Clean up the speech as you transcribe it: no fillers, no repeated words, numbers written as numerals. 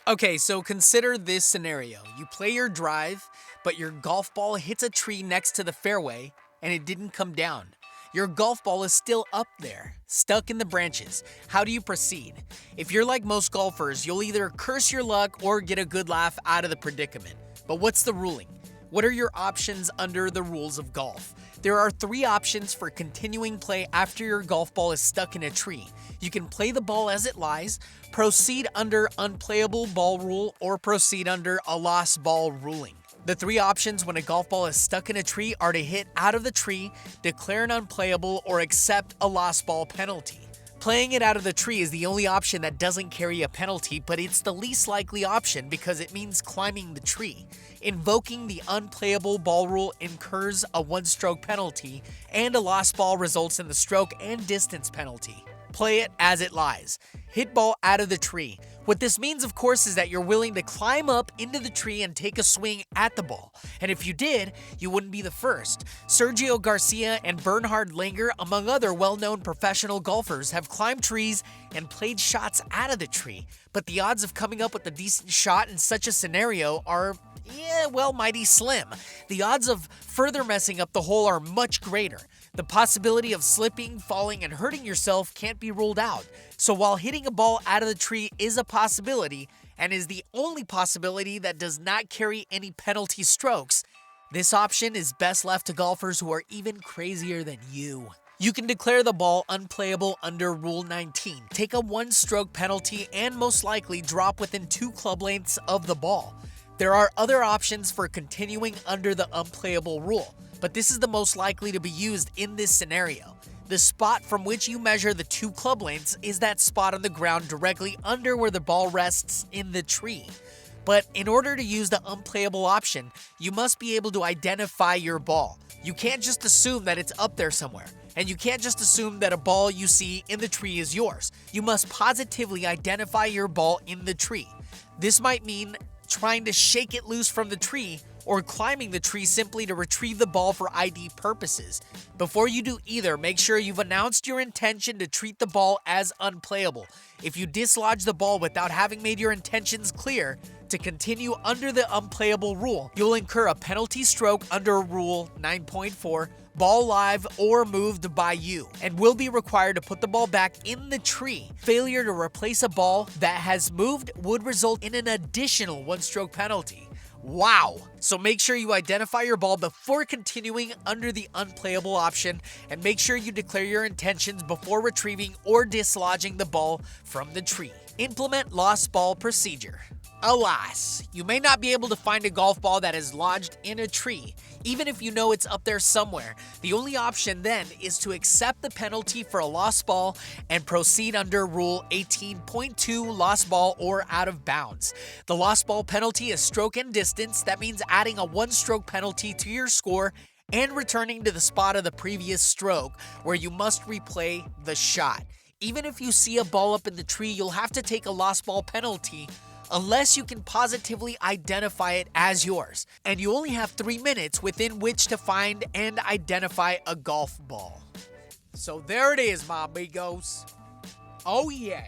Okay, so consider this scenario. You play your drive, but your golf ball hits a tree next to the fairway and it didn't come down. Your golf ball is still up there, stuck in the branches. How do you proceed? If you're like most golfers, you'll either curse your luck or get a good laugh out of the predicament. But what's the ruling? What are your options under the rules of golf? There are 3 options for continuing play after your golf ball is stuck in a tree. You can play the ball as it lies, proceed under unplayable ball rule, or proceed under a lost ball ruling. The 3 options when a golf ball is stuck in a tree are to hit out of the tree, declare an unplayable, or accept a lost ball penalty. Playing it out of the tree is the only option that doesn't carry a penalty, but it's the least likely option because it means climbing the tree. Invoking the unplayable ball rule incurs a 1-stroke penalty, and a lost ball results in the stroke and distance penalty. Play it as it lies. Hit ball out of the tree. What this means, of course, is that you're willing to climb up into the tree and take a swing at the ball. And if you did, you wouldn't be the first. Sergio Garcia and Bernhard Langer, among other well-known professional golfers, have climbed trees and played shots out of the tree. But the odds of coming up with a decent shot in such a scenario are, mighty slim. The odds of further messing up the hole are much greater. The possibility of slipping, falling, and hurting yourself can't be ruled out. So while hitting a ball out of the tree is a possibility, and is the only possibility that does not carry any penalty strokes, this option is best left to golfers who are even crazier than you. You can declare the ball unplayable under Rule 19, take a 1-stroke penalty, and most likely drop within 2 club lengths of the ball. There are other options for continuing under the unplayable rule, but this is the most likely to be used in this scenario. The spot from which you measure the 2 club lengths is that spot on the ground directly under where the ball rests in the tree. But in order to use the unplayable option, you must be able to identify your ball. You can't just assume that it's up there somewhere. And you can't just assume that a ball you see in the tree is yours. You must positively identify your ball in the tree. This might mean trying to shake it loose from the tree, or climbing the tree simply to retrieve the ball for ID purposes. Before you do either, make sure you've announced your intention to treat the ball as unplayable. If you dislodge the ball without having made your intentions clear to continue under the unplayable rule, you'll incur a penalty stroke under Rule 9.4, ball live or moved by you, and will be required to put the ball back in the tree. Failure to replace a ball that has moved would result in an additional 1-stroke penalty. Wow! So make sure you identify your ball before continuing under the unplayable option, and make sure you declare your intentions before retrieving or dislodging the ball from the tree. Implement lost ball procedure. Alas, you may not be able to find a golf ball that is lodged in a tree, even if you know it's up there somewhere. The only option then is to accept the penalty for a lost ball and proceed under Rule 18.2, lost ball or out of bounds. The lost ball penalty is stroke and distance. That means adding a 1-stroke penalty to your score and returning to the spot of the previous stroke, where you must replay the shot. Even if you see a ball up in the tree, you'll have to take a lost ball penalty unless you can positively identify it as yours. And you only have 3 minutes within which to find and identify a golf ball. So there it is, my amigos. Oh yeah.